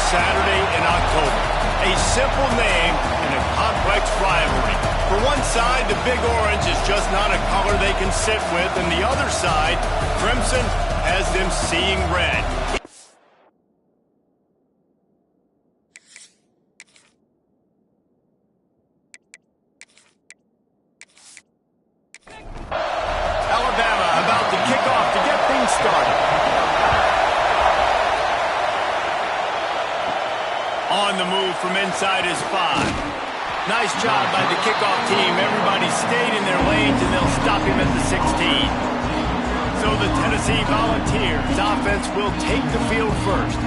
Saturday in October. A simple name and a complex rivalry. For one side, the Big Orange is just not a color they can sit with, and the other side, Crimson, has them seeing red. Alabama about to kick off to get things started. On the move from inside his 5. Nice job by the kickoff team. Everybody stayed in their lanes, and they'll stop him at the 16. So the Tennessee Volunteers offense will take the field first.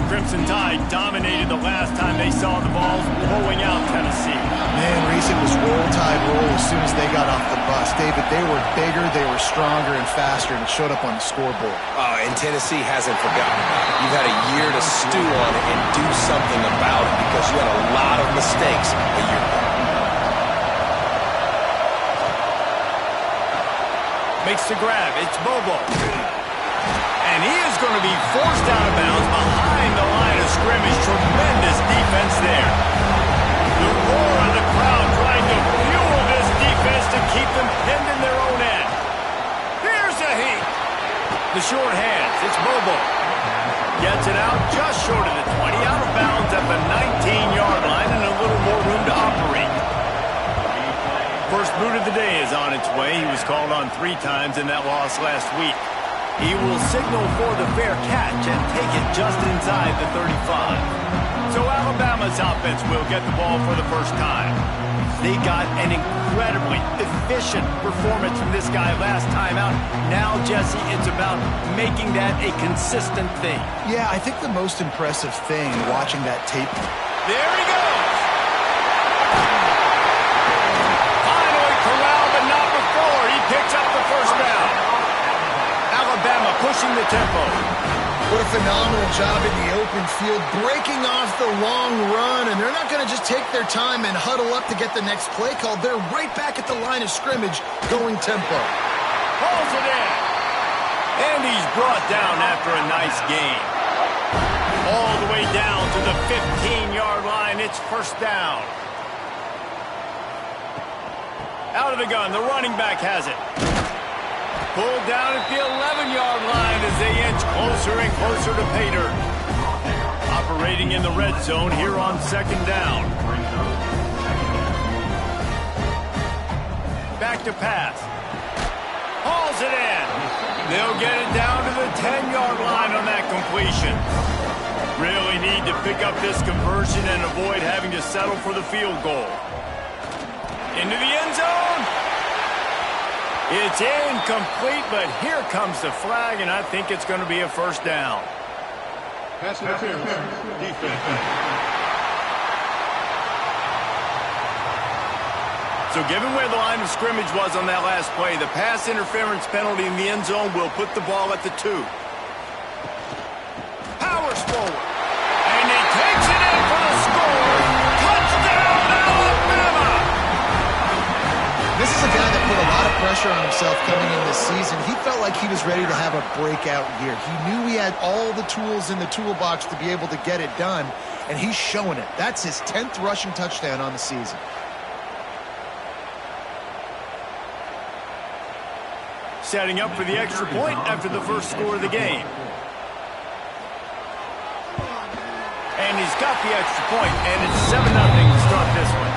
Crimson Tide dominated the last time they saw the balls blowing out Tennessee. Man, Reese, it was roll tide roll as soon as they got off the bus. David, they were bigger, they were stronger and faster, and it showed up on the scoreboard. And Tennessee hasn't forgotten. You've had a year to stew on it and do something about it because you had a lot of mistakes a year ago. Makes the grab. It's Bobo. And he is going to be forced out of bounds behind the line of scrimmage. Tremendous defense there. The roar of the crowd trying to fuel this defense to keep them pinned in their own end. Here's a heat. The short hands. It's Bobo. Gets it out just short of the 20. Out of bounds at the 19-yard line and a little more room to operate. First boot of the day is on its way. He was called on 3 times in that loss last week. He will signal for the fair catch and take it just inside the 35. So Alabama's offense will get the ball for the first time. They got an incredibly efficient performance from this guy last time out. Now, Jesse, it's about making that a consistent thing. Yeah, I think the most impressive thing watching that tape. There he goes. Finally corralled, but not before. He picks up the first down. Alabama pushing the tempo. What a phenomenal job in the open field, breaking off the long run, and they're not going to just take their time and huddle up to get the next play called. They're right back at the line of scrimmage, going tempo. Pulls it in. And he's brought down after a nice gain. All the way down to the 15-yard line. It's first down. Out of the gun, the running back has it. Pulled down at the 11-yard line as they inch closer and closer to pay dirt. Operating in the red zone here on second down. Back to pass. Hauls it in. They'll get it down to the 10-yard line on that completion. Really need to pick up this conversion and avoid having to settle for the field goal. Into the end zone. It's incomplete, but here comes the flag, and I think it's going to be a first down. Pass interference. Defense. So given where the line of scrimmage was on that last play, the pass interference penalty in the end zone will put the ball at the 2. Powers forward. And he takes it in for the score. Touchdown, Alabama! This is a guy that put a lot of pressure on himself coming in this season. He felt like he was ready to have a breakout year. He knew he had all the tools in the toolbox to be able to get it done, and he's showing it. That's his 10th rushing touchdown on the season. Setting up for the extra point after the first score of the game. And he's got the extra point, and it's 7-0 to start this one.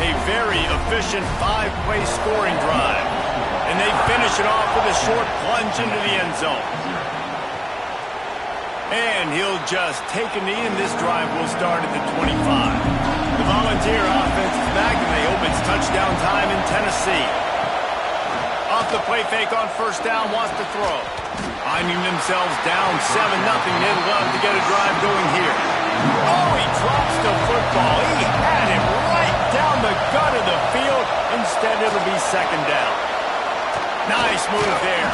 A very efficient 5-play scoring drive. And they finish it off with a short plunge into the end zone. And he'll just take a knee, and this drive will start at the 25. The Volunteer offense is back, and they hope it's touchdown time in Tennessee. Off the play fake on first down, wants to throw. Finding themselves down 7-0, they'd love to get a drive going here. Oh, he drops the football. He had it right down the gut of the field. Instead, it'll be second down. Nice move there.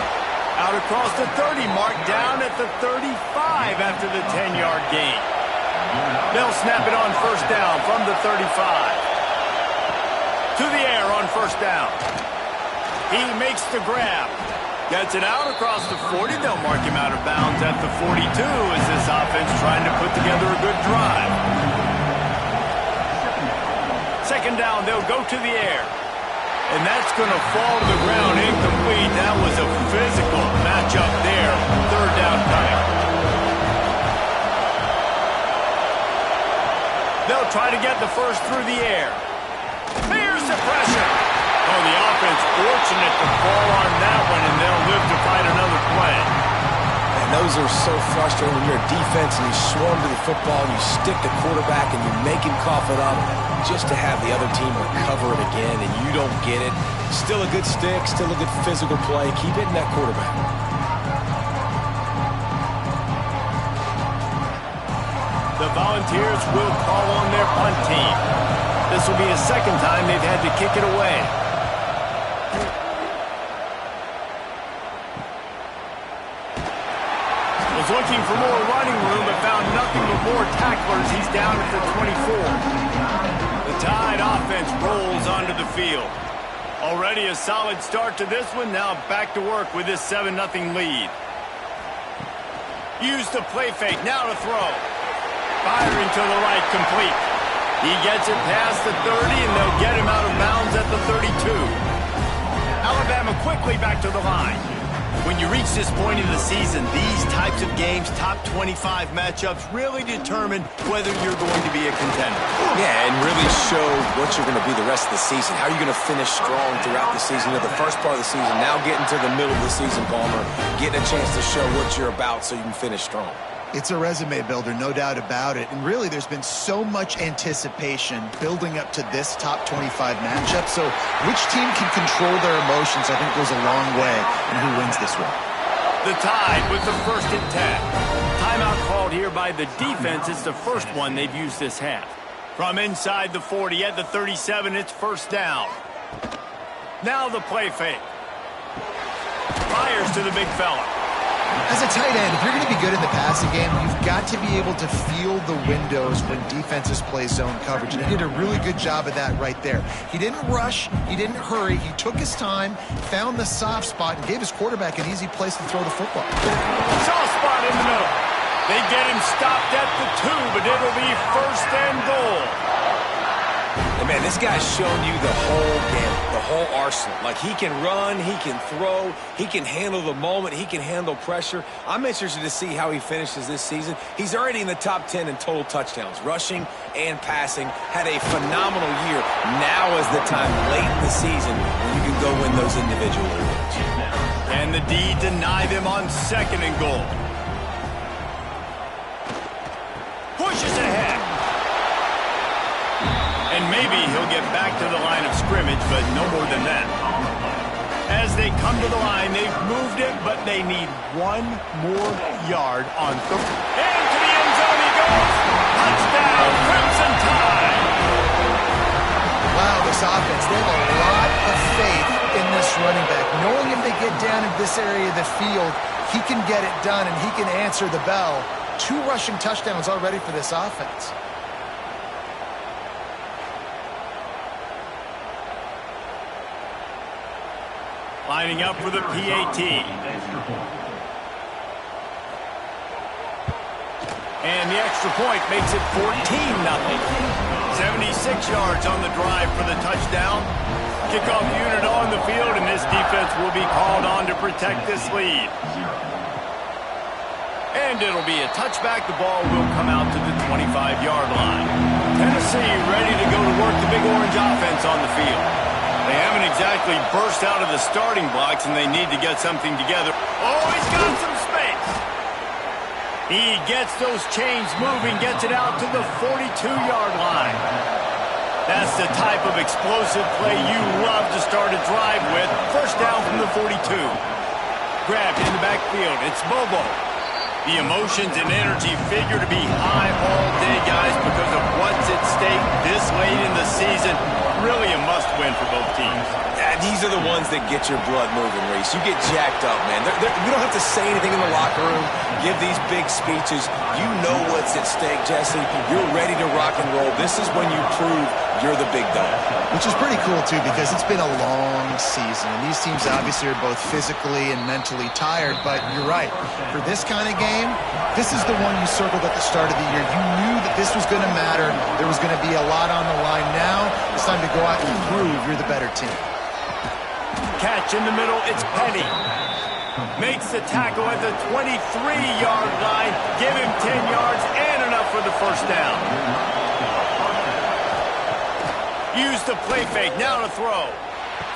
Out across the 30 mark, down at the 35 after the 10-yard gain. They'll snap it on first down from the 35. To the air on first down. He makes the grab. Gets it out across the 40. They'll mark him out of bounds at the 42 as this offense trying to put together a good drive. Second down, they'll go to the air. And that's going to fall to the ground incomplete. That was a physical matchup there. Third down coming. They'll try to get the first through the air. Here's the pressure. Oh, the offense fortunate to fall on that one, and they'll live to fight another play. And those are so frustrating when you're a defense and you swarm to the football, you stick the quarterback, and you make him cough it up just to have the other team recover it again, and you don't get it. Still a good stick, still a good physical play. Keep hitting that quarterback. The Volunteers will call on their punt team. This will be a second time they've had to kick it away. Was looking for more running room, but found nothing but more tacklers. He's down at the 24. The Tide offense rolls onto the field. Already a solid start to this one. Now back to work with this 7-0 lead. Use the play fake. Now to throw. Firing to the right, complete. He gets it past the 30, and they'll get him out of bounds at the 32. Alabama quickly back to the line. When you reach this point in the season, these types of games, top 25 matchups, really determine whether you're going to be a contender. Yeah, and really show what you're going to be the rest of the season. How are you going to finish strong throughout the season? You know, the first part of the season, now getting to the middle of the season, Palmer, getting a chance to show what you're about so you can finish strong. It's a resume builder, no doubt about it. And really, there's been so much anticipation building up to this top 25 matchup. So which team can control their emotions, I think, goes a long way in who wins this one. The Tide with the first and 10. Timeout called here by the defense. It's the first one they've used this half. From inside the 40 at the 37, it's first down. Now the play fake. Fires to the big fella. As a tight end, if you're going to be good in the passing game, you've got to be able to feel the windows when defenses play zone coverage. And he did a really good job of that right there. He didn't rush. He didn't hurry. He took his time, found the soft spot, and gave his quarterback an easy place to throw the football. Soft spot in the middle. They get him stopped at the 2, but it'll be first and goal. And man, this guy's shown you the whole game, the whole arsenal. Like, he can run, he can throw, he can handle the moment, he can handle pressure. I'm interested to see how he finishes this season. He's already in the top 10 in total touchdowns, rushing and passing. Had a phenomenal year. Now is the time late in the season when you can go win those individual awards. And the D deny them on second and goal. Pushes ahead. And maybe he'll get back to the line of scrimmage, but no more than that. As they come to the line, they've moved it, but they need one more yard on third. Into the end zone he goes. Touchdown, Crimson Tide. Wow, this offense, they have a lot of faith in this running back. Knowing if they get down in this area of the field, he can get it done and he can answer the bell. 2 rushing touchdowns already for this offense. Lining up for the PAT. And the extra point makes it 14-0. 76 yards on the drive for the touchdown. Kickoff unit on the field, and this defense will be called on to protect this lead. And it'll be a touchback. The ball will come out to the 25-yard line. Tennessee ready to go to work the Big Orange offense on the field. They haven't exactly burst out of the starting blocks, and they need to get something together. Oh, he's got some space. He gets those chains moving, gets it out to the 42-yard line. That's the type of explosive play you love to start a drive with. First down from the 42. Grabbed in the backfield. It's Bobo. The emotions and energy figure to be high all day, guys, because of what's at stake this late in the season. Really a must-win for both teams. Yeah, these are the ones that get your blood moving, Reese. You get jacked up, man. We don't have to say anything in the locker room, give these big speeches. You know what's at stake, Jesse. You're ready to rock and roll. This is when you prove you're the big dog. Which is pretty cool, too, because it's been a long season. And these teams obviously are both physically and mentally tired. But you're right. For this kind of game, this is the one you circled at the start of the year. You knew that this was going to matter. There was going to be a lot on the line. Now it's time to go out and prove you're the better team. Catch in the middle. It's Penny. Makes the tackle at the 23-yard line. Give him 10 yards and enough for the first down. Use the play fake. Now to throw.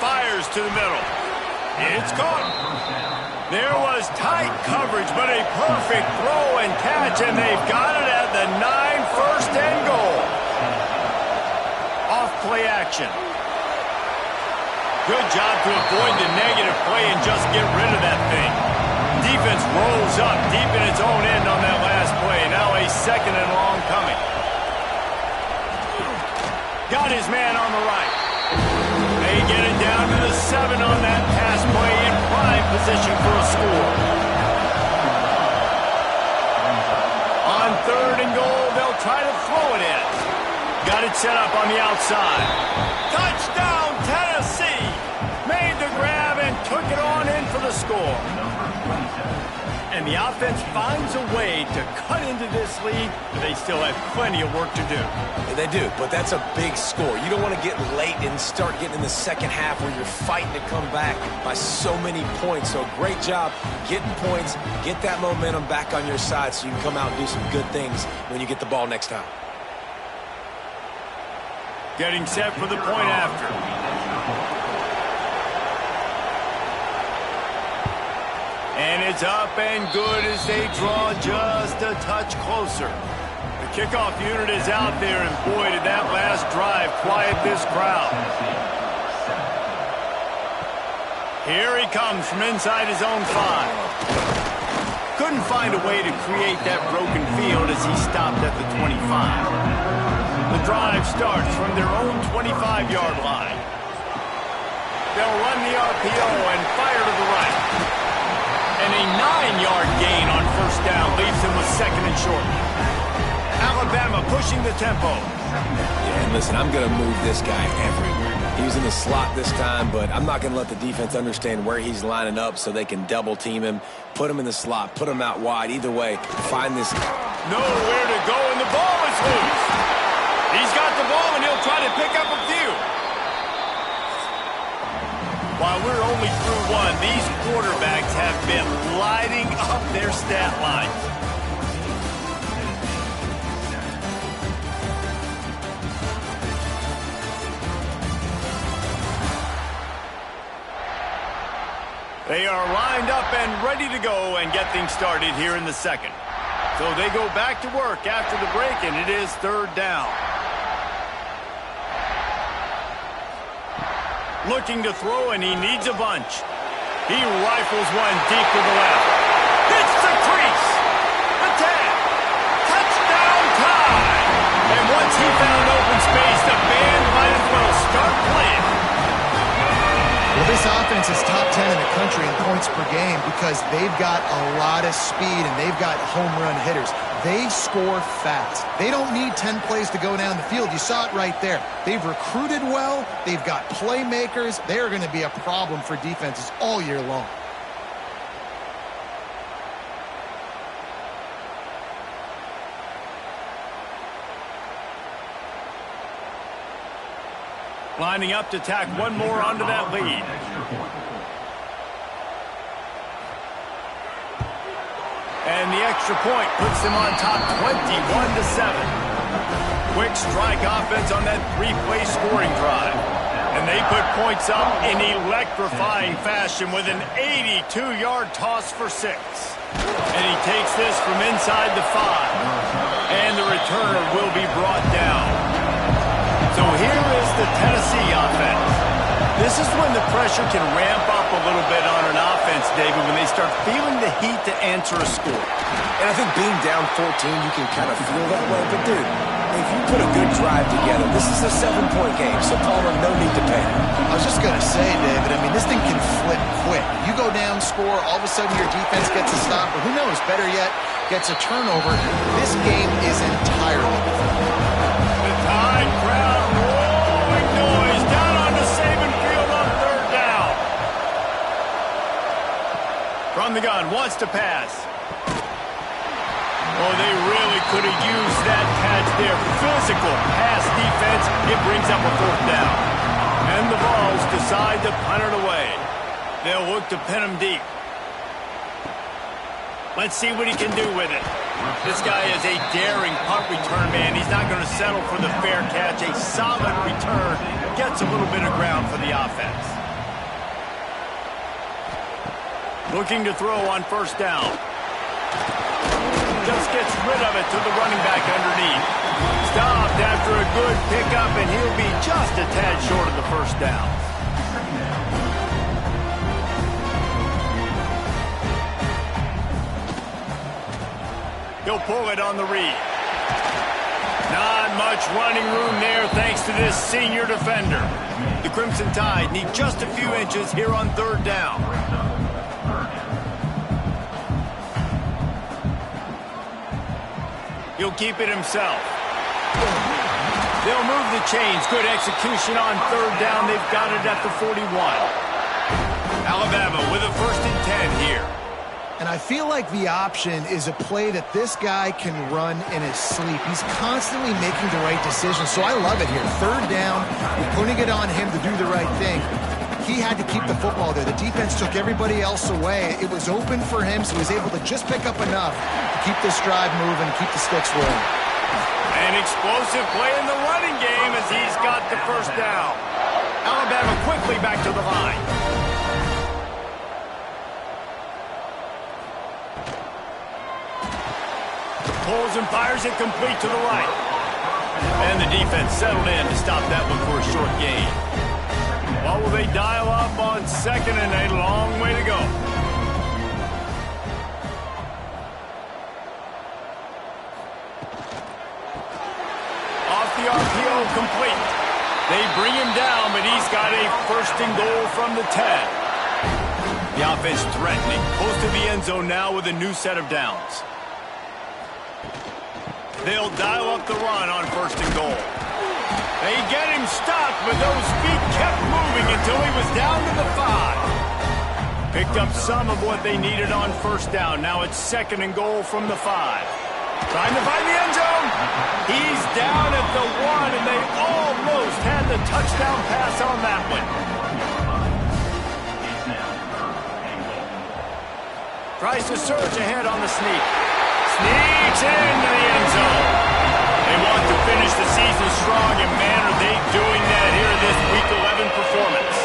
Fires to the middle. It's caught. There was tight coverage, but a perfect throw and catch, and they've got it at the 9, first and goal. Off play action. Good job to avoid the negative play and just get rid of that thing. Defense rolls up deep in its own end on that last play. Now a second and long coming. Got his man on the right. They get it down to the 7 on that pass play in prime position for a score. On third and goal, they'll try to throw it in. Got it set up on the outside. Touchdown, Tennessee! Made the grab and took it on in for the score. And the offense finds a way to cut into this lead, but they still have plenty of work to do. Yeah, they do, but that's a big score. You don't want to get late and start getting in the second half where you're fighting to come back by so many points. So great job getting points, get that momentum back on your side so you can come out and do some good things when you get the ball next time. Getting set for the point after. And it's up and good as they draw just a touch closer. The kickoff unit is out there, and boy, did that last drive quiet this crowd. Here he comes from inside his own 5. Couldn't find a way to create that broken field as he stopped at the 25. The drive starts from their own 25-yard line. They'll run the RPO and fire to the right. And a 9-yard gain on first down leaves him with second and short. Alabama pushing the tempo. Yeah, and listen, I'm going to move this guy everywhere. He was in the slot this time, but I'm not going to let the defense understand where he's lining up so they can double team him, put him in the slot, put him out wide. Either way, find this. Nowhere to go, and the ball is loose. He's got the ball, and he'll try to pick up a few. While we're only through one, these quarterbacks have been lighting up their stat lines. They are lined up and ready to go and get things started here in the second. So they go back to work after the break, and it is third down. Looking to throw, and he needs a bunch. He rifles one deep to the left. Hits the crease. The tag. Touchdown time. And once he found open space, the band might as well start playing. Well, this offense is top 10 in the country in points per game because they've got a lot of speed and they've got home run hitters. They score fast. They don't need 10 plays to go down the field. You saw it right there. They've recruited well. They've got playmakers. They are going to be a problem for defenses all year long. Lining up to tack one more onto that lead. And the extra point puts them on top 21-7. Quick strike offense on that three-play scoring drive. And they put points up in electrifying fashion with an 82-yard toss for 6. And he takes this from inside the 5. And the returner will be brought down. So here is the Tennessee offense. This is when the pressure can ramp up a little bit on an offense, David, when they start feeling the heat to answer a score. And I think being down 14, you can kind of feel that way. But, dude, if you put a good drive together, this is a 7-point game, so Palmer, no need to panic. I was just going to say, David, I mean, this thing can flip quick. You go down, score, all of a sudden your defense gets a stop, or who knows, better yet, gets a turnover. This game is entirely different. The Tide crowd roars. shotgun, wants to pass. Oh, they really could have used that catch there. Physical pass defense. It brings up a 4th down. And the Vols decide to punt it away. They'll look to pin him deep. Let's see what he can do with it. This guy is a daring punt return man. He's not going to settle for the fair catch. A solid return. Gets a little bit of ground for the offense. Looking to throw on 1st down. Just gets rid of it to the running back underneath. Stopped after a good pickup, and he'll be just a tad short of the 1st down. He'll pull it on the read. Not much running room there thanks to this senior defender. The Crimson Tide need just a few inches here on 3rd down. He'll keep it himself. They'll move the chains. Good execution on 3rd down. They've got it at the 41. Alabama with a 1st and 10 here. And I feel like the option is a play that this guy can run in his sleep. He's constantly making the right decision, so I love it here. 3rd down, you're putting it on him to do the right thing. He had to keep the football there. The defense took everybody else away. It was open for him, so he was able to just pick up enough to keep this drive moving, keep the sticks rolling. An explosive play in the running game as he's got the 1st down. Alabama quickly back to the line. Pulls and fires it complete to the right. And the defense settled in to stop that one for a short gain. What will they dial up on 2nd and a long way to go? Off the RPO, complete. They bring him down, but he's got a 1st and goal from the 10. The offense threatening. Close to the end zone now with a new set of downs. They'll dial up the run on 1st and goal. They get him stopped, but those feet kept moving until he was down to the 5. Picked up some of what they needed on 1st down. Now it's 2nd and goal from the 5. Trying to find the end zone. He's down at the 1, and they almost had the touchdown pass on that one. Tries to surge ahead on the sneak. Sneaks into the end zone. They want to finish the season strong, and man, are they doing that here in this Week 11 performance.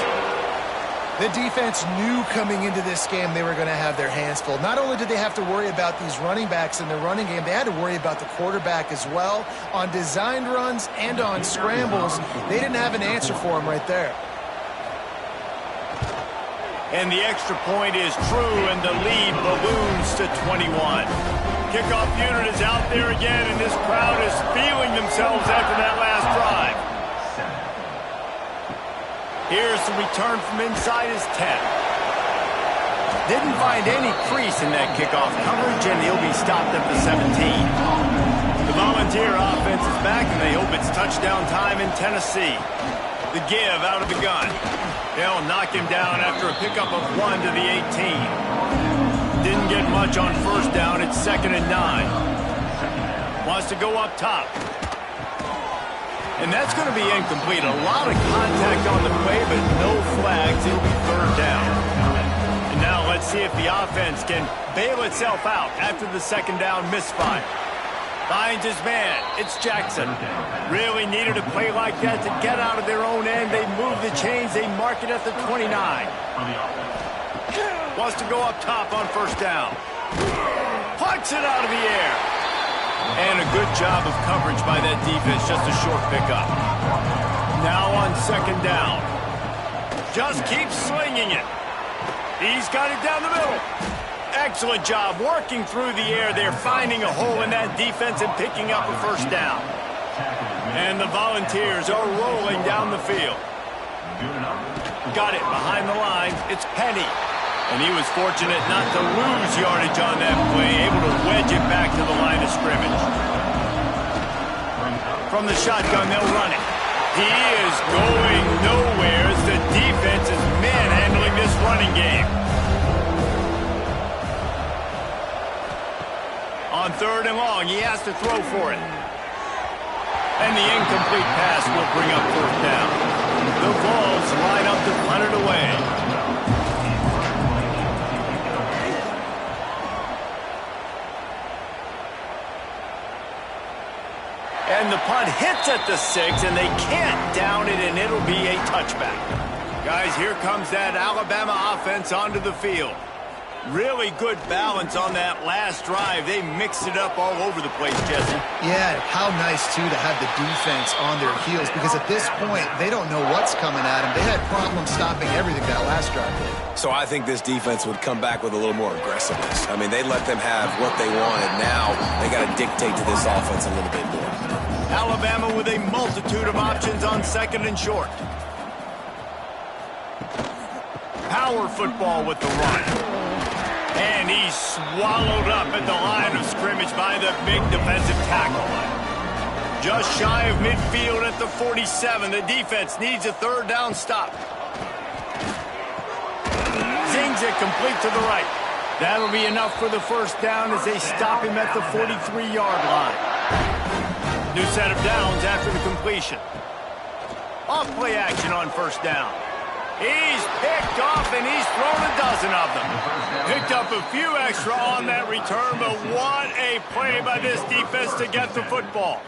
The defense knew coming into this game they were going to have their hands full. Not only did they have to worry about these running backs in the running game, they had to worry about the quarterback as well. On designed runs and on scrambles, they didn't have an answer for him right there. And the extra point is true, and the lead balloons to 21. Kickoff unit is out there again, and this crowd is feeling themselves after that last drive. Here's the return from inside his 10. Didn't find any crease in that kickoff coverage, and he'll be stopped at the 17. The Volunteer offense is back, and they hope it's touchdown time in Tennessee. The give out of the gun. They'll knock him down after a pickup of 1 to the 18. Didn't get much on 1st down. It's 2nd and 9. Wants to go up top. And that's going to be incomplete. A lot of contact on the play, but no flags. It'll be 3rd down. And now let's see if the offense can bail itself out after the 2nd down misfire. Finds his man. It's Jackson. Really needed a play like that to get out of their own end. They move the chains. They mark it at the 29. Wants to go up top on 1st down. Puts it out of the air. And a good job of coverage by that defense. Just a short pickup. Now on 2nd down. Just keep slinging it. He's got it down the middle. Excellent job working through the air there, finding a hole in that defense and picking up a 1st down. And the Volunteers are rolling down the field. Got it behind the lines. It's Penny. And he was fortunate not to lose yardage on that play, able to wedge it back to the line of scrimmage. From the shotgun, they'll run it. He is going nowhere as the defense is manhandling this running game. On 3rd and long, he has to throw for it. And the incomplete pass will bring up 4th down. The Vols line up to punt it away. And the punt hits at the 6, and they can't down it, and it'll be a touchback. Guys, here comes that Alabama offense onto the field. Really good balance on that last drive. They mixed it up all over the place, Jesse. Yeah, how nice, too, to have the defense on their heels, because at this point, they don't know what's coming at them. They had problems stopping everything that last drive did. So I think this defense would come back with a little more aggressiveness. I mean, they let them have what they wanted. Now they got to dictate to this offense a little bit more. Alabama with a multitude of options on 2nd and short. Power football with the run. And he's swallowed up at the line of scrimmage by the big defensive tackle. Just shy of midfield at the 47. The defense needs a 3rd down stop. Zings it complete to the right. That'll be enough for the 1st down as they stop him at the 43-yard line. New set of downs after the completion. Off play action on 1st down. He's picked off, and he's thrown a dozen of them. Picked up a few extra on that return, but what a play by this defense to get the football.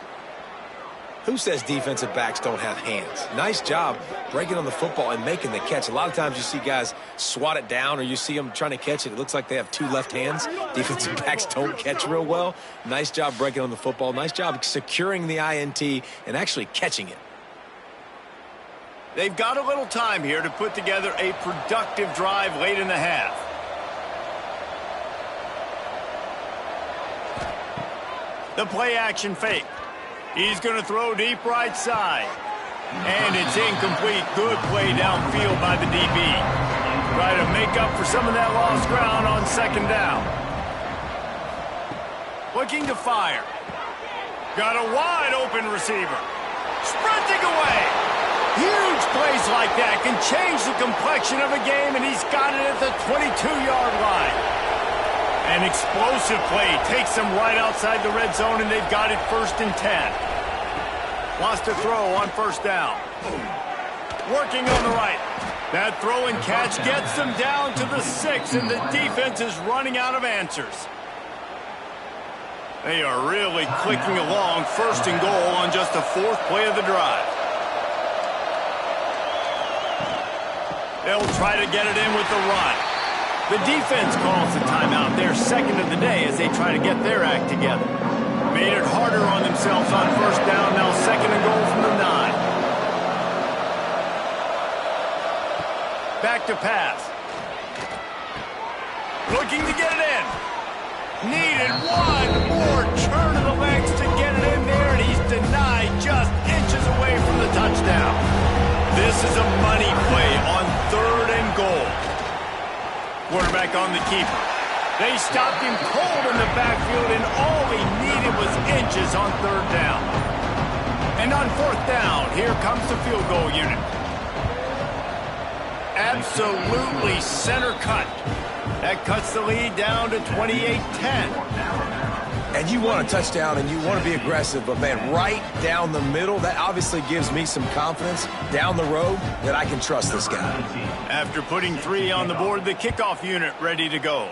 Who says defensive backs don't have hands? Nice job breaking on the football and making the catch. A lot of times you see guys swat it down, or you see them trying to catch it. It looks like they have 2 left hands. Defensive backs don't catch real well. Nice job breaking on the football. Nice job securing the INT and actually catching it. They've got a little time here to put together a productive drive late in the half. The play action fake. He's going to throw deep right side. And it's incomplete. Good play downfield by the DB. Try to make up for some of that lost ground on 2nd down. Looking to fire. Got a wide open receiver. Sprinting away. Huge plays like that can change the complexion of a game, and he's got it at the 22-yard line. An explosive play takes them right outside the red zone, and they've got it 1st and 10. Lost a throw on 1st down. Working on the right. That throw and catch gets them down to the 6, and the defense is running out of answers. They are really clicking along, 1st and goal on just the 4th play of the drive. They'll try to get it in with the run. The defense calls the timeout. They're 2nd of the day as they try to get their act together. Made it harder on themselves on 1st down. Now 2nd and goal from the 9. Back to pass. Looking to get it in. Needed one more turn of the legs to get it in there, and he's denied just inches away from the touchdown. This is a money play on 3rd and goal. Quarterback on the keeper. They stopped him cold in the backfield, and all he needed was inches on 3rd down. And on 4th down, here comes the field goal unit. Absolutely center cut. That cuts the lead down to 28-10. And you want a touchdown and you want to be aggressive, but, man, right down the middle, that obviously gives me some confidence down the road that I can trust this guy. After putting 3 on the board, the kickoff unit ready to go.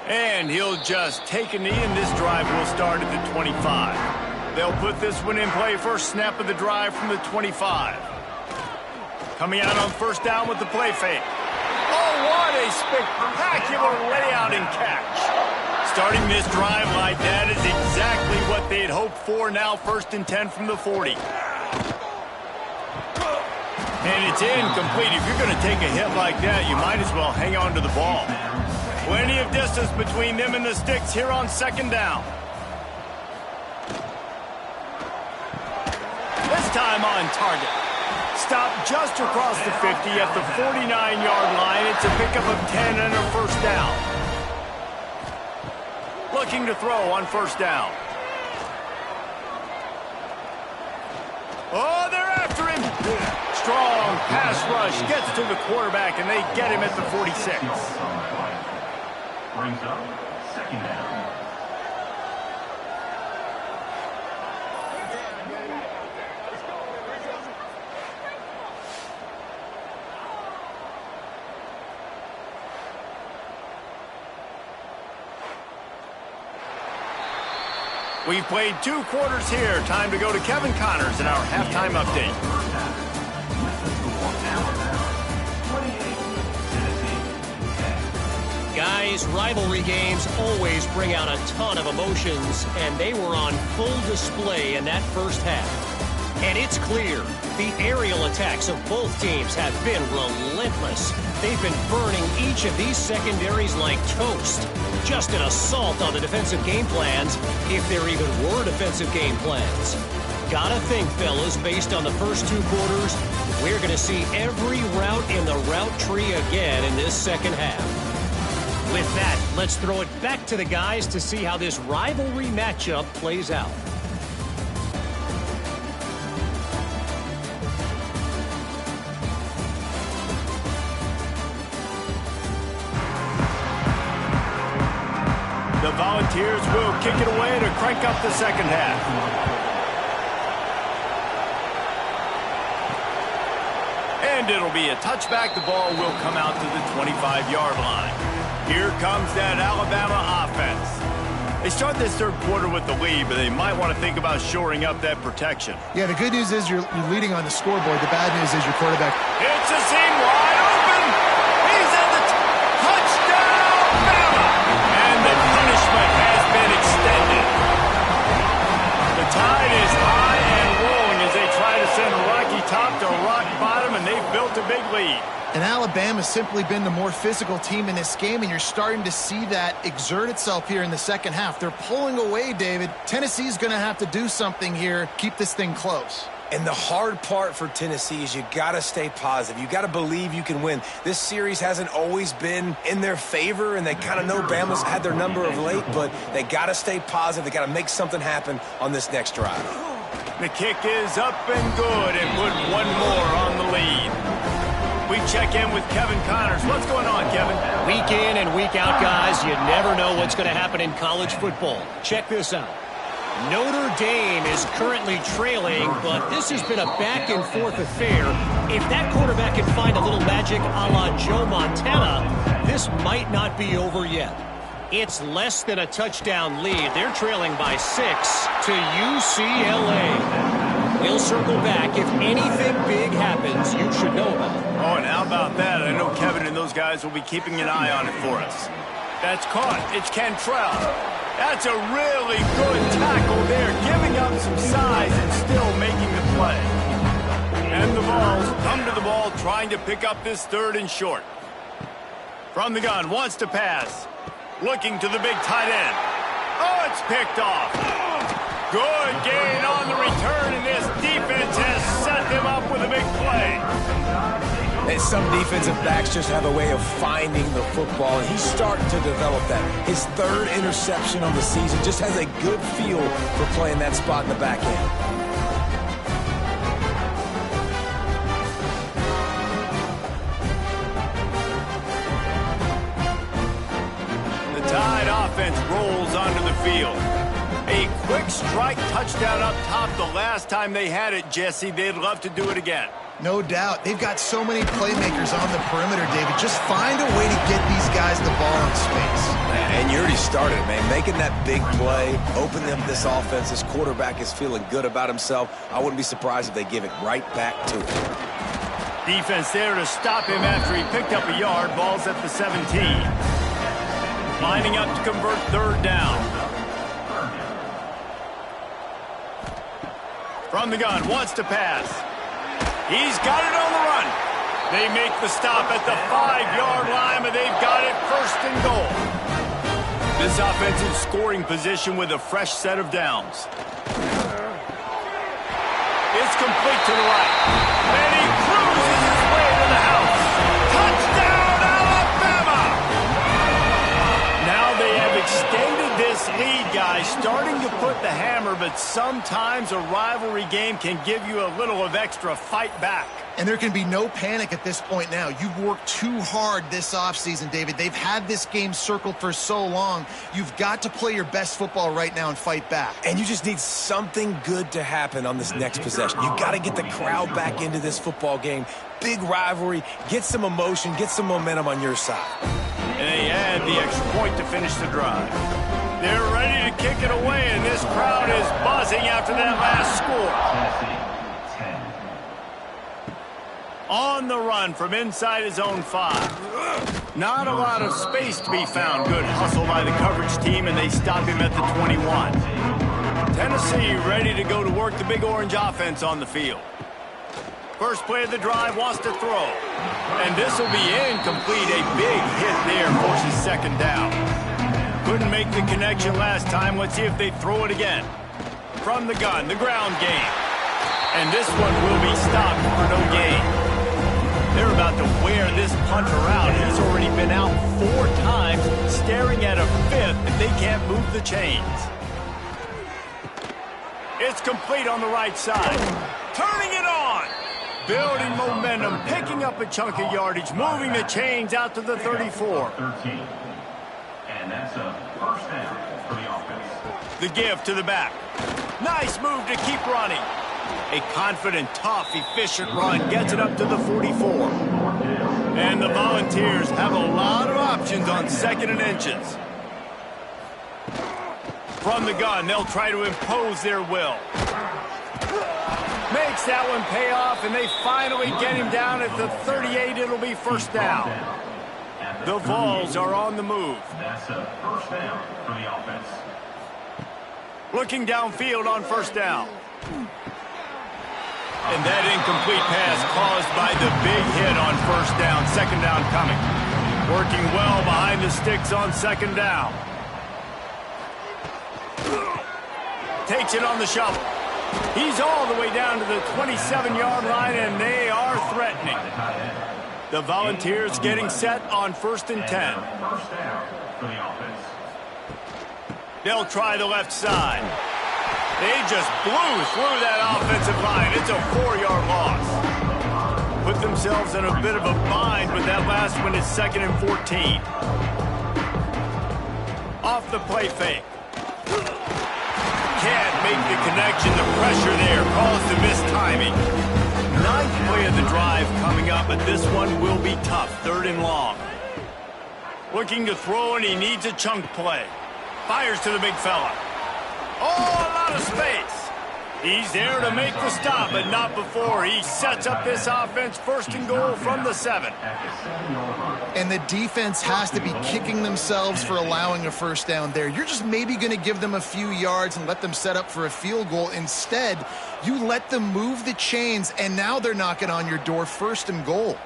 And he'll just take a knee, and this drive will start at the 25. They'll put this one in play. First snap of the drive from the 25. Coming out on 1st down with the play fake. Oh, what a spectacular layout and catch. Starting this drive like that is exactly what they'd hoped for. Now 1st and 10 from the 40. And it's incomplete. If you're going to take a hit like that, you might as well hang on to the ball. Plenty of distance between them and the sticks here on 2nd down. This time on target. Stopped just across the 50 at the 49-yard line. It's a pickup of 10 and a 1st down. Looking to throw on 1st down. Oh, they're after him. Strong pass rush gets to the quarterback, and they get him at the 46. Brings up second down. We've played 2 quarters here. Time to go to Kevin Connors in our halftime update. Guys, rivalry games always bring out a ton of emotions, and they were on full display in that first half. And it's clear, the aerial attacks of both teams have been relentless. They've been burning each of these secondaries like toast. Just an assault on the defensive game plans, if there even were defensive game plans. Gotta think, fellas, based on the first 2 quarters, we're going to see every route in the route tree again in this second half. With that, let's throw it back to the guys to see how this rivalry matchup plays out. The Volunteers will kick it away to crank up the second half. And it'll be a touchback. The ball will come out to the 25-yard line. Here comes that Alabama offense. They start this third quarter with the lead, but they might want to think about shoring up that protection. Yeah, the good news is you're leading on the scoreboard. The bad news is your quarterback. It's a seam wide open. He's at the touchdown, Bama. And the punishment has been extended. The tide is high and rolling as they try to send Rocky Top to rock bottom, and they've built a big lead. And Alabama's simply been the more physical team in this game, and you're starting to see that exert itself here in the second half. They're pulling away, David. Tennessee's going to have to do something here, keep this thing close. And the hard part for Tennessee is you got to stay positive. You got to believe you can win. This series hasn't always been in their favor, and they kind of know Bama's had their number of late, but they got to stay positive. They got to make something happen on this next drive. The kick is up and good, and put one more on the lead. We check in with Kevin Connors. What's going on, Kevin? Week in and week out, guys, you never know what's going to happen in college football. Check this out. Notre Dame is currently trailing, but this has been a back-and-forth affair. If that quarterback can find a little magic a la Joe Montana, this might not be over yet. It's less than a touchdown lead. They're trailing by 6 to UCLA. We'll circle back. If anything big happens, you should know about it. Oh, and how about that? I know Kevin and those guys will be keeping an eye on it for us. That's caught. It's Cantrell. That's a really good tackle there, giving up some size and still making the play. And the Vols come to the ball, trying to pick up this 3rd and short. From the gun, wants to pass. Looking to the big tight end. Oh, it's picked off. Good gain on the return, and this defense has set them up with a big play. And some defensive backs just have a way of finding the football, and he's starting to develop that. His 3rd interception on the season, just has a good feel for playing that spot in the back end. The Tide offense rolls onto the field. A quick strike touchdown up top the last time they had it, Jesse. They'd love to do it again. No doubt. They've got so many playmakers on the perimeter, David. Just find a way to get these guys the ball in space. And you already started, man. Making that big play, opening up this offense. This quarterback is feeling good about himself. I wouldn't be surprised if they give it right back to him. Defense there to stop him after he picked up a yard. Ball's at the 17. Lining up to convert 3rd down. From the gun, wants to pass. He's got it on the run. They make the stop at the 5-yard line, but they've got it 1st and goal. This offense in scoring position with a fresh set of downs. It's complete to the right. And he cruises his way to the house. Touchdown, Alabama! Now they have extended this lead, guys, starting to put the hammer, but sometimes a rivalry game can give you a little of extra fight back. And there can be no panic at this point now. You've worked too hard this offseason, David. They've had this game circled for so long. You've got to play your best football right now and fight back. And you just need something good to happen on this next possession. You got to get the crowd back into this football game. Big rivalry. Get some emotion. Get some momentum on your side. And they add the extra point to finish the drive. They're ready to kick it away, and this crowd is buzzing after that last score. On the run from inside his own 5. Not a lot of space to be found. Good hustle by the coverage team, and they stop him at the 21. Tennessee ready to go to work the Big Orange offense on the field. First play of the drive, wants to throw. And this will be incomplete. A big hit there forces second down. Couldn't make the connection last time. Let's see if they throw it again. From the gun, the ground game. And this one will be stopped for no gain. They're about to wear this punter out. He's already been out 4 times, staring at a 5th if they can't move the chains. It's complete on the right side. Turning it on. Building momentum, picking up a chunk of yardage, moving the chains out to the 34. 13. And that's a first down for the offense. The give to the back. Nice move to keep running. A confident, tough, efficient run gets it up to the 44. And the Volunteers have a lot of options on 2nd and inches. From the gun, they'll try to impose their will. Makes that one pay off, and they finally get him down at the 38. It'll be first down. The Vols are on the move. That's a first down for the offense. Looking downfield on first down. And that incomplete pass caused by the big hit on first down. Second down coming. Working well behind the sticks on second down. Takes it on the shovel. He's all the way down to the 27-yard line, and they are threatening. The Volunteers getting set on 1st and 10. First down for the offense. They'll try the left side. They just blew through that offensive line. It's a 4-yard loss. Put themselves in a bit of a bind with that last one. It's 2nd and 14. Off the play fake. Can't make the connection. The pressure there caused the missed timing. 9th play of the drive coming up, but this one will be tough. 3rd and long. Looking to throw, and he needs a chunk play. Fires to the big fella. Oh, a lot of space. He's there to make the stop, but not before. He sets up this offense 1st and goal from the 7. And the defense has to be kicking themselves for allowing a first down there. You're just maybe going to give them a few yards and let them set up for a field goal. Instead, you let them move the chains, and now they're knocking on your door 1st and goal.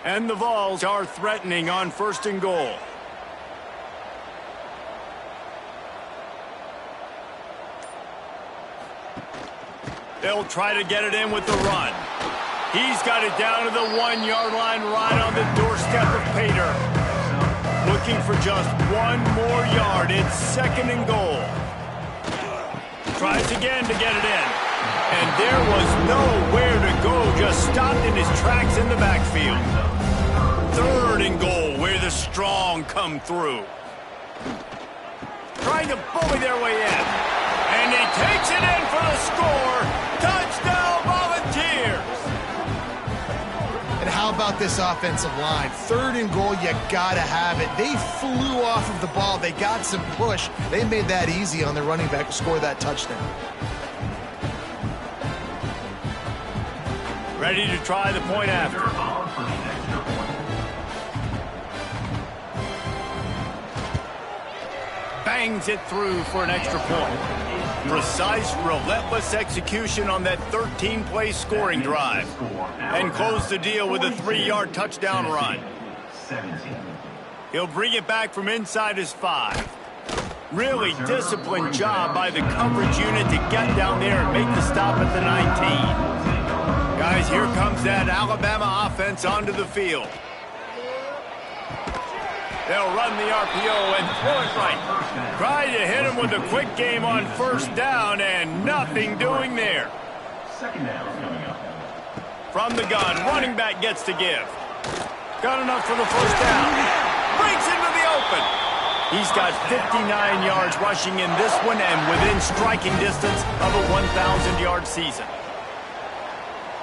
And the Vols are threatening on 1st and goal. They'll try to get it in with the run. He's got it down to the 1-yard line, right on the doorstep of Pater. Looking for just 1 more yard. It's 2nd and goal. Tries again to get it in. And there was nowhere to go, just stopped in his tracks in the backfield. 3rd and goal, where the strong come through. Trying to bully their way in. And he takes it in for the score. Touchdown, Volunteers! And how about this offensive line? 3rd and goal, you gotta have it. They flew off of the ball. They got some push. They made that easy on their running back to score that touchdown. Ready to try the point after. Bangs it through for an extra point. Precise, relentless execution on that 13-play scoring drive. And close the deal with a 3-yard touchdown run. He'll bring it back from inside his 5. Really disciplined job by the coverage unit to get down there and make the stop at the 19. Guys, here comes that Alabama offense onto the field. They'll run the RPO and throw it right. Tried to hit him with a quick game on first down, and nothing doing there. Second down coming up. From the gun, running back gets to give. Got enough for the first down. Breaks into the open. He's got 59 yards rushing in this one and within striking distance of a 1,000-yard season.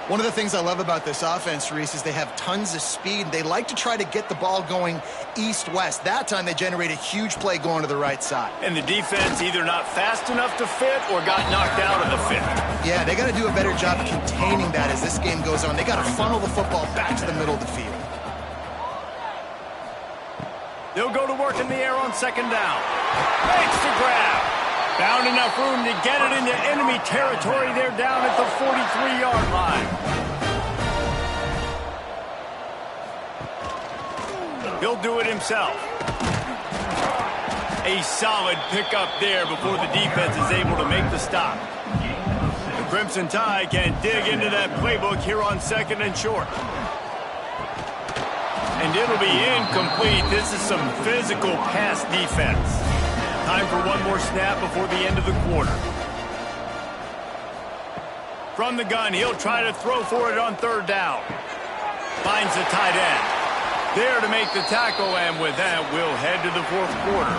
One of the things I love about this offense, Reese, is they have tons of speed. They like to try to get the ball going east-west. That time they generate a huge play going to the right side. And the defense either not fast enough to fit or got knocked out of the fit. Yeah, they got to do a better job containing that as this game goes on. They got to funnel the football back to the middle of the field. They'll go to work in the air on second down. Makes the grab. Found enough room to get it into enemy territory. They're down at the 43-yard line. He'll do it himself. A solid pickup there before the defense is able to make the stop. The Crimson Tide can dig into that playbook here on second and short. And it'll be incomplete. This is some physical pass defense. Time for one more snap before the end of the quarter. From the gun, he'll try to throw for it on third down. Finds the tight end. There to make the tackle, and with that, we'll head to the fourth quarter.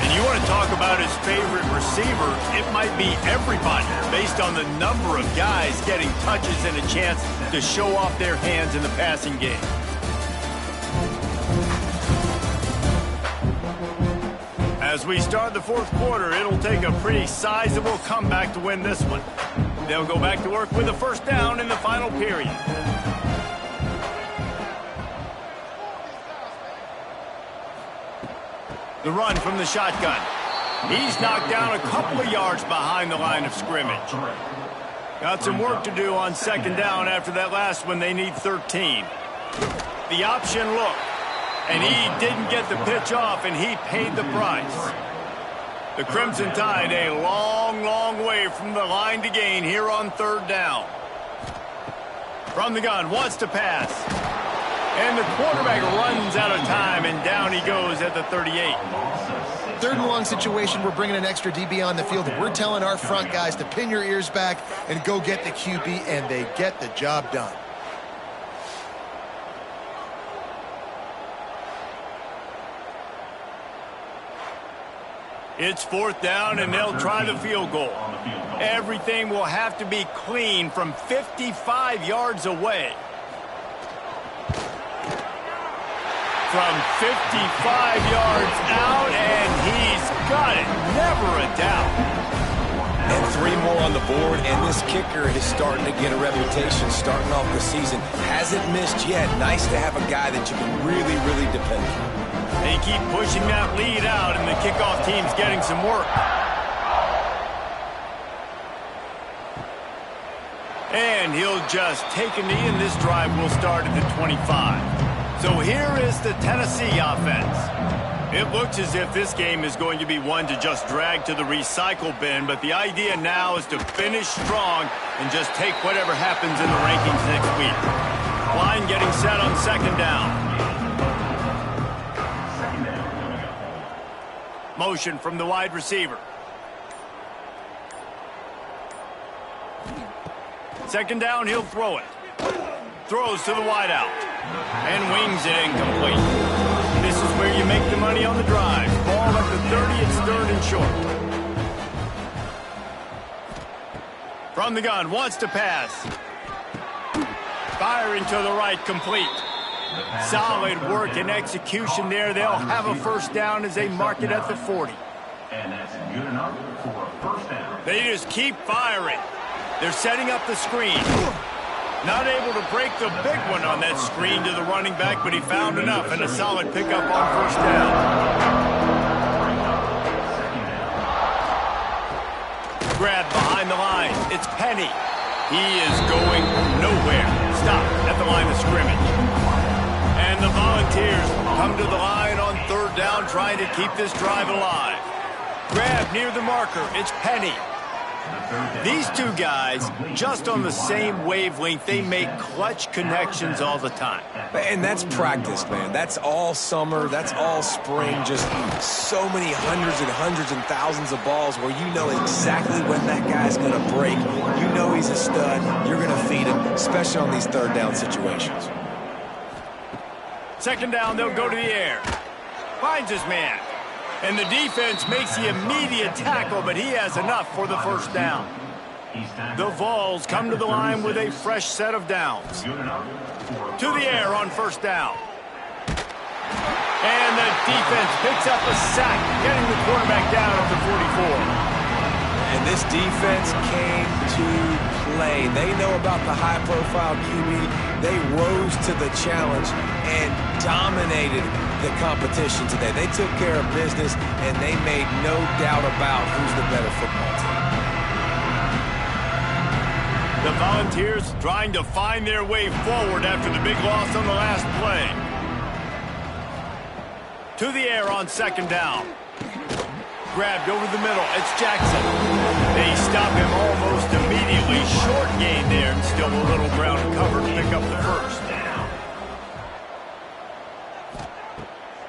And you want to talk about his favorite receiver, it might be everybody, based on the number of guys getting touches and a chance to show off their hands in the passing game. As we start the fourth quarter, it'll take a pretty sizable comeback to win this one. They'll go back to work with a first down in the final period. The run from the shotgun. He's knocked down a couple of yards behind the line of scrimmage. Got some work to do on second down after that last one. They need 13. The option look. And he didn't get the pitch off, and he paid the price. The Crimson Tide a long, long way from the line to gain here on third down. From the gun, wants to pass. And the quarterback runs out of time, and down he goes at the 38. Third and long situation, we're bringing an extra DB on the field. We're telling our front guys to pin your ears back and go get the QB, and they get the job done. It's fourth down, and they'll try the field goal. Everything will have to be clean from 55 yards away. From 55 yards out, and he's got it. Never a doubt. And 3 more on the board, and this kicker is starting to get a reputation starting off the season. Hasn't missed yet. Nice to have a guy that you can really, really depend on. They keep pushing that lead out, and the kickoff team's getting some work. And he'll just take a knee, and this drive will start at the 25. So here is the Tennessee offense. It looks as if this game is going to be one to just drag to the recycle bin, but the idea now is to finish strong and just take whatever happens in the rankings next week. Line getting set on second down. Motion from the wide receiver. Second down, he'll throw it. Throws to the wideout. And wings it incomplete. This is where you make the money on the drive. Ball at the 30, it's third and short. From the gun, wants to pass. Firing to the right, complete. Solid work and execution there. They'll have a first down as they mark it at the 40. And that's good enough for a first down. They just keep firing. They're setting up the screen. Not able to break the big one on that screen to the running back, but he found enough and a solid pickup on first down. Grab behind the line. It's Penny. He is going nowhere. Stop at the line of scrimmage. And the Volunteers come to the line on third down, trying to keep this drive alive. Grab near the marker. It's Penny. These two guys, just on the same wavelength, they make clutch connections all the time. And that's practice, man. That's all summer. That's all spring. Just so many hundreds and thousands of balls where you know exactly when that guy's going to break. You know he's a stud. You're going to feed him, especially on these third down situations. Second down, they'll go to the air. Finds his man. And the defense makes the immediate tackle, but he has enough for the first down. The Vols come to the line with a fresh set of downs. To the air on first down. And the defense picks up a sack, getting the quarterback down at the 44. And this defense came to play. They know about the high-profile QB. They rose to the challenge and dominated the competition today. They took care of business, and they made no doubt about who's the better football team. The Volunteers trying to find their way forward after the big loss on the last play. To the air on second down. Grabbed over the middle. It's Jackson. They stop him almost immediately. Short gain there, and still a little ground cover to pick up the first.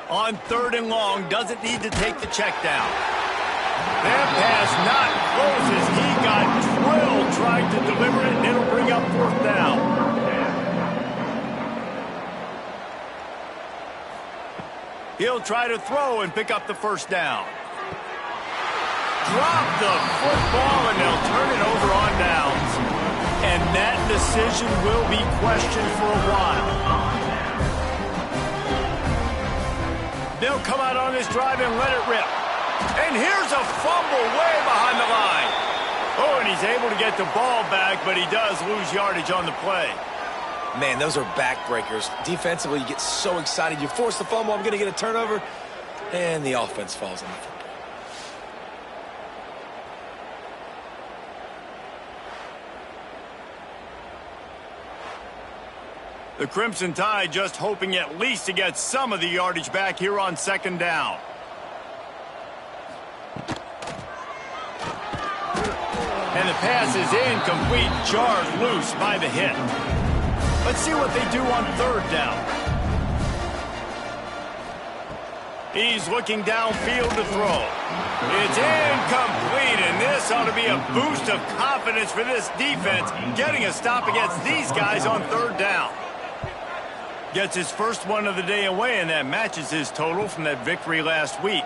On third and long, doesn't need to take the check down. That pass not closes. He got drilled trying to deliver it, and it'll bring up fourth down. He'll try to throw and pick up the first down. Drop the football, and they'll turn it over on downs. And that decision will be questioned for a while. They'll come out on this drive and let it rip. And here's a fumble way behind the line. Oh, and he's able to get the ball back, but he does lose yardage on the play. Man, those are backbreakers. Defensively, you get so excited. You force the fumble, I'm going to get a turnover, and the offense falls on the football. The Crimson Tide just hoping at least to get some of the yardage back here on second down. And the pass is incomplete, jarred loose by the hit. Let's see what they do on third down. He's looking downfield to throw. It's incomplete, and this ought to be a boost of confidence for this defense, getting a stop against these guys on third down. Gets his first one of the day away, and that matches his total from that victory last week.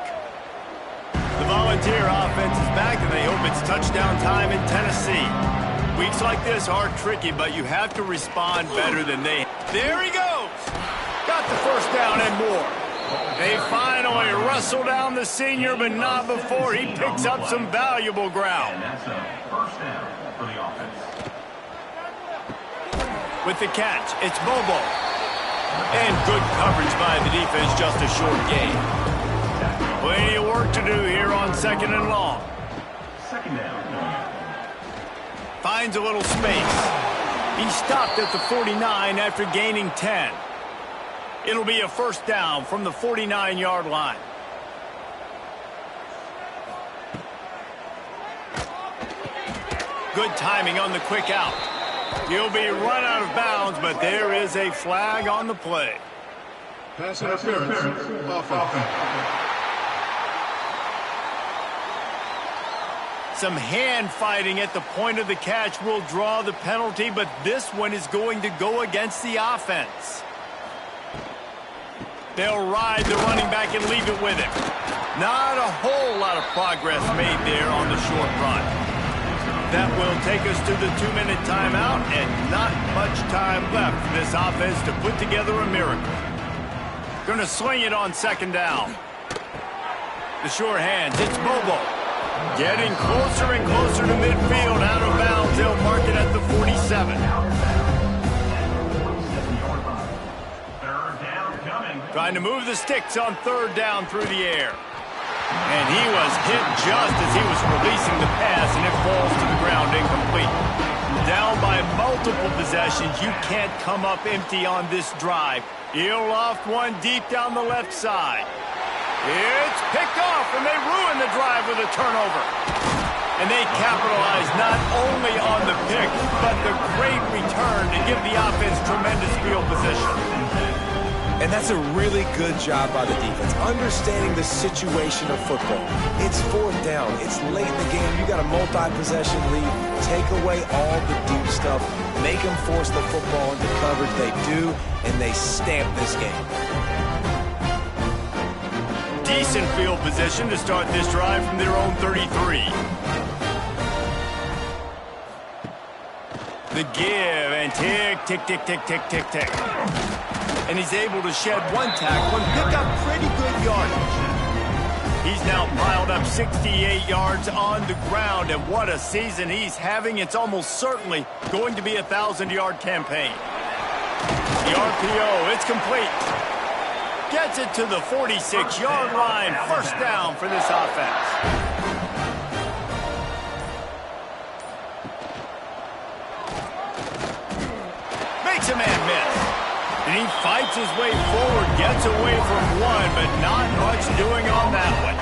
The Volunteer offense is back, and they hope it's touchdown time in Tennessee. Weeks like this are tricky, but you have to respond better than they. There he goes! Got the first down and more. They finally wrestle down the senior, but not before he picks up some valuable ground. And that's a first down for the offense. With the catch, it's Bobo. And good coverage by the defense, just a short gain. Plenty of work to do here on second and long. Second down. Finds a little space. He stopped at the 49 after gaining 10. It'll be a first down from the 49-yard line. Good timing on the quick out. He'll be run out of bounds, but there is a flag on the play. Pass interference. Offense. Some hand fighting at the point of the catch will draw the penalty, but this one is going to go against the offense. They'll ride the running back and leave it with him. Not a whole lot of progress made there on the short run. That will take us to the 2-minute timeout, and not much time left for this offense to put together a miracle. Going to swing it on second down. The sure hands, it's Bobo. Getting closer and closer to midfield, out of bounds. They'll mark it at the 47. Trying to move the sticks on third down through the air. And he was hit just as he was releasing the pass, and it falls to the ground incomplete. Down by multiple possessions, you can't come up empty on this drive. He'll loft one deep down the left side. It's picked off, and they ruin the drive with a turnover. And they capitalize not only on the pick, but the great return to give the offense tremendous field position. And that's a really good job by the defense, understanding the situation of football. It's fourth down. It's late in the game. You got a multi-possession lead. Take away all the deep stuff. Make them force the football into coverage. They do, and they stamp this game. Decent field position to start this drive from their own 33. The give and tick, tick, tick, tick, tick, tick, tick. And he's able to shed one tackle and pick up pretty good yardage. He's now piled up 68 yards on the ground, and what a season he's having. It's almost certainly going to be a 1,000-yard campaign. The RPO, it's complete. Gets it to the 46-yard line. First down for this offense. Makes a man miss. And he fights his way forward, gets away from one, but not much doing on that one.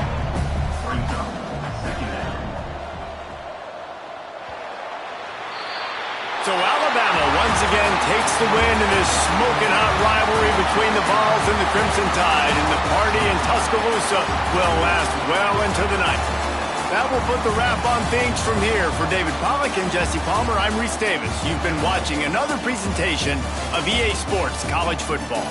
So Alabama once again takes the win in this smoking hot rivalry between the Vols and the Crimson Tide, and the party in Tuscaloosa will last well into the night. That will put the wrap on things from here. For David Pollack and Jesse Palmer, I'm Reese Davis. You've been watching another presentation of EA Sports College Football.